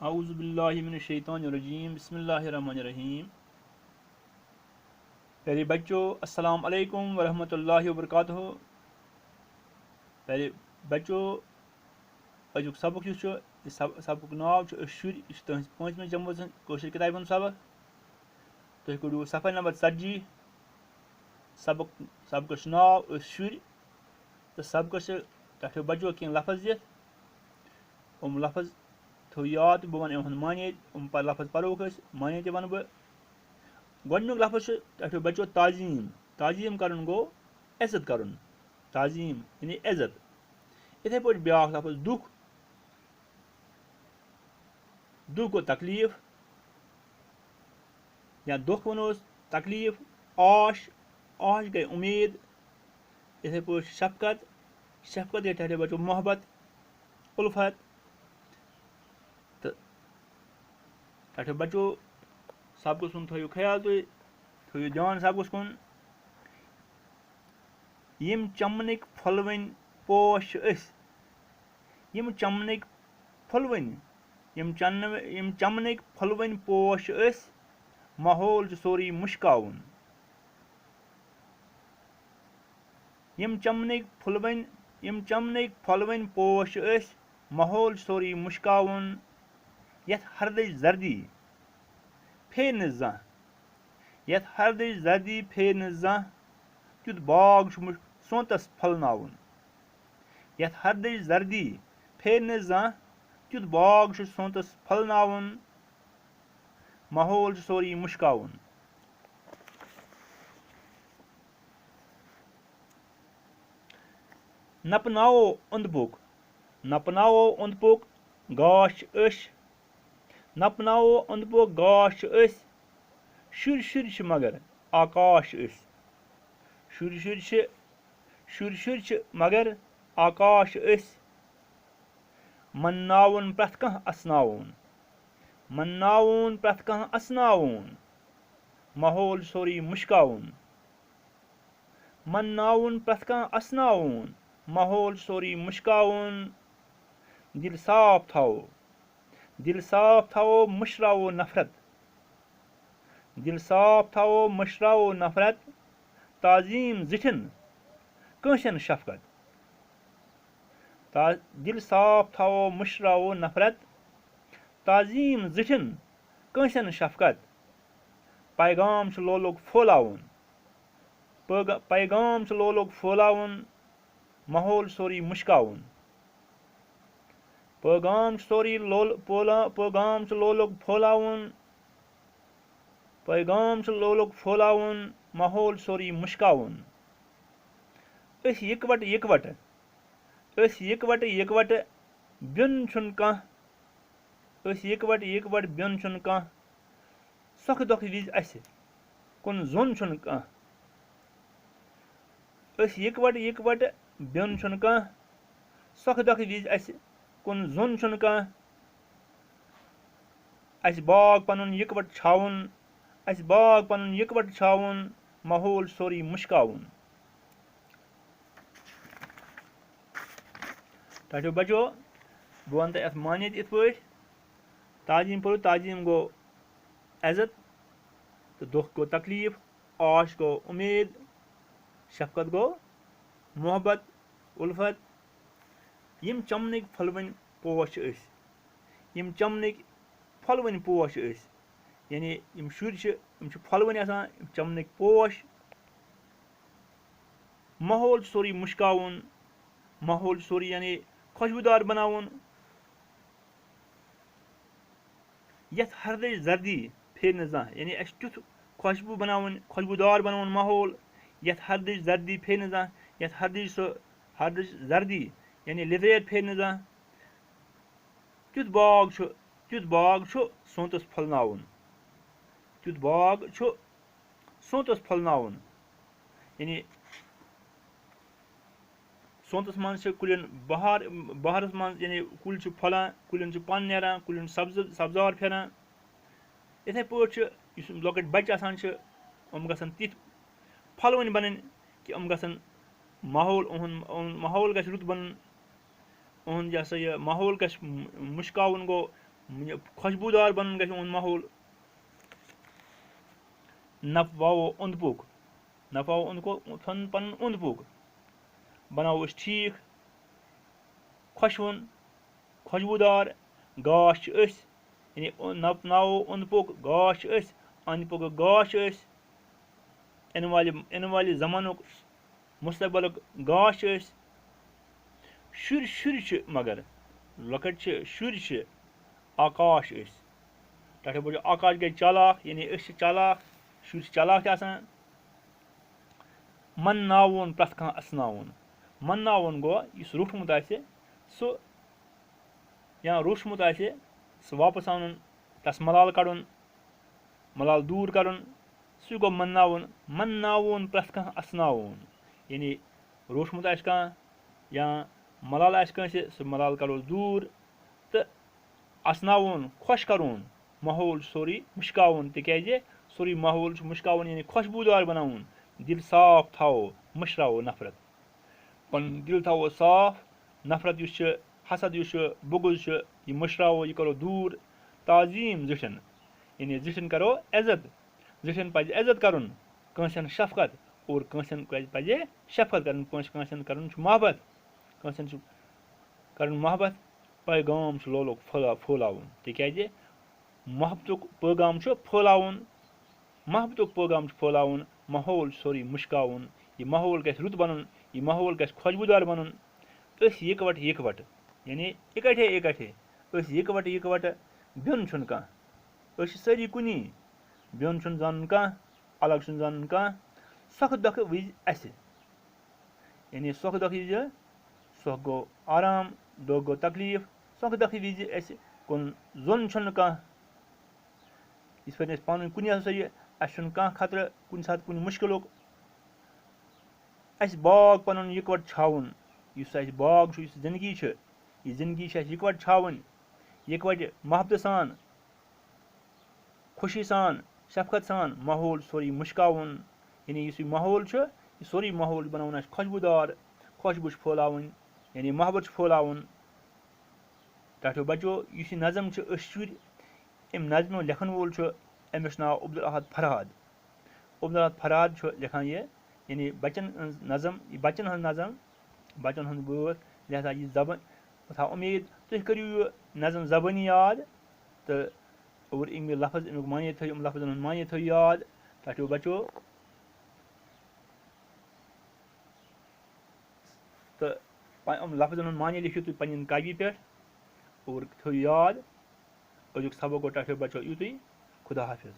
आऊज़ु बिल्लाहि मिनश शैतानिर रजीम बिस्मिल्लाहिर रहमानिर रहीम। प्यारे बच्चों, अस्सलाम अलैकुम व रहमतुल्लाहि व बरकातुहू। प्यारे बच्चों, अजुक सबक यह सबक नाव शुर तुम पांचवें जमात कौशल किताब हूँ सबक। तुम करो सफ़र नंबर 40। सबक नाव शुर तो सबक तथ बच्चों कह लफज दिख लफज थो याद बह वन माने पर लफज परोक माने वन बह गोडनुक लफज तथ बच्चों ताजीम। ताजीम कर गो इज्जत कर, ताजीम यानी इज्जत। इथे पे ब्या लफज दुख, दुख गो तकलीफ या दुख वनोस तकलीफ। आश, आश गई उम्मीद। इथे पे शफकत, शफकत गई ठहरे बच्चों मोहब्बत उल्फत। तठ बच्चों सबक सुन थो ख्याल थो ध्यान सबक कुन। यम चमनक फलवन पोश यम चमनक फलवन यम चमनक फलवन पोश माहौल सोरी मुश्काउन। यम चमनक फलवन पोश माहौल सोरी मुश्काउन। यथ हरदच जर्दी फे न जह, यथ हरदच जर्दी फे न जह तुत बाग सोतस फलनाउन। यथ हरदच जर्दी फे न जह तुत बाग सोतस फलनाउन। माहौल सोरी मुश्काउन। नपनाओ अंदपुक, नपनाओ अंदपुक गाश नपनाओ अंदपुक गाश शुर शुर मगर आकाश शुर शुर मगर आकाश मन्नाउन प्रथ कह असनाउन, मन्नाउन प्रथ कह असनाउन। माहौल सोरी मुश्काउन। मन्नाउन प्रथ कह असनाउन, माहौल सोरी मुश्काउन। दिल साफ थाओ, दिल साफ थाओ मुशराओ नफरत, दिल साफ थाओ मुशराओ नफरत। ताजीम जिठन कंशन शफकत, दिल साफ थाओ मुशराओ नफरत। ताजीम जिठन कंशन शफकत। पैगाम लोग फौलाउन, पैगाम लोग फौलाउन। माहौल सोरी मुश्काउन। पैगाम लोग फौलाउन, पैगाम लोग फौलाउन। माहौल सोरी मुश्काउन। इकवट इकवट इकवट इकवट बिन छुन कह, इकवट इकवट बिन छुन कह। सुख दुख विज अस कुन जोन छुन कह। इकवट इकवट बिन छुन कह। सुख दुख विज अस कुन जोन छुन कह। अस बाग पनुन इकवट छाउन, अस बाग पनुन इकवट छाउन। माहौल सोरी मुश्काउन। तठो बचो बह वन अथ मानियत इत पे ताजीम पढ़ो। ताजीम गो इज्जत तो दुख गो तकलीफ, आश गो उम्मीद, शफकत गो मोहब्बत उल्फत। यम चमनक फलवन पोश यम चमनक फलवन पोश यानी यम शुर फलवन आसान चमनक पोश। माहौल सोरी मुश्काउन, माहौल सोरी यानी खुशबूदार बनाउन। यथ हरदच जर्दी फे न जह यानी अस तुथ खुशबू बनाउन, खुशबूदार बनाउन माहौल। यथ हरदच जर्दी फे न जह, यथ हरदच जर्दी यानी लिवेर फे न जह तुत बाग सोतस फलनाउन, तुत बाग सोतस फलनाउन। यानी सोतस मज कुलियन बहारस मज यानी कुल फलान, कुलियन पन नेरान, कुलियन सब्जार फेरान। इथे पे लॉकट बच्चे आसान गसन तिथ फलवन बनन कि गसन माहौल माहौल गस रुत बनन। यह सा यह माहौल गस मुश्काउन गो खुशबूदार बनन गژھِ उन माहौल नफवाओ ओंद पोक नफवाओ पन ओंद पोक बनाओ अस ठीक खुशवन खुशबूदार गाश यानी नपनाओ ओंद पोक गाश अंद पोक गाश इन वाले जमानुक मुस्तकबल गाश शुर मगर लकट शुर आकाश तथ बो आकाश गई चालाक यानी चालाक शुर चालाक मन नावन प्रथ कह असनावन मन नावन गो इस रोठमुत सह या रोशमुत सह वापस आनुन तस मलाल कड़न मलाल दूर करुन सह गो मन नावन प्रथ कह असनावन यानी रोशमुत कह या मलाल कंसे सह मलाल करो दूर तो असनावन खुश करुन माहौल सोरी मुश्कावन तिकाज सोरी माहौल मुश्कावन यानी खुशबूदार बनावन दिल साफ थाओ मशराओ नफरत पन दिल थाओ साफ नफरत युस हसद युस बुगुज यह मशराओ यह करो दूर ताजीम ज़िठन यानी ज़िठन करो इज्जत ज़िठन पज इज्जत करुन कंसन शफकत और कंसन पज शफकत करन कंसन करन मोहब्बत कंसन करन मोहब्बत पैगाम लोलोक फैलावन तिकाज मोहब्बतुक पैगाम फैलावन मोहब्बतुक पैगाम फैलावन माहौल सोरी मुश्कावन यह माहौल गژھِ रुत बनन यह माहौल गژھِ खुशबूदार बनन यकवट यानी इकट्ठे यकवट बिन छुन कह सारी कुनी बिन छुन जानन कह अलग छुन जानन कह सख दख विज अस यानी सख दख विज सख गो आराम दो गो तकलीफ सख दख विज अस कुन जोन छुन कह इस पे पान कुनी सारी अस कह खतर कुन सात कुन मुश्किल अस बाग पन यकवट छावन इस बाग जिंदगी यह जिंदगी यकवट छावन यकवट मोहब्बत सान खुशी सान शफकत सान माहौल सोरी मुश्कावन यानी इस माहौल यह सोरी माहौल बनावन खुशबूदार खुशबू फैलावन यानी मोहब्बत फैलावन टाठो बचो इस नज़म शुर अम नज़म लेखन वोल अमिस नाव अब्दुल अहद फरहाद लिखान यह यानी बचन नज़म बचन हज नज़म बचन हज बत लिहाजा यह जबान था उम्मीद तुम करू यह नज़म ज़बानी याद तो और इम लफ्ज़ अमुक मानी थो लफ्ज़न हज मानी थो याद टाठो बचो तो लफ्ज़न हज मानी लिखियो तुम पन्न कापी पे और थो याद अजुक सबक गो टाठो बचो युतुई खुदा हाफिज़।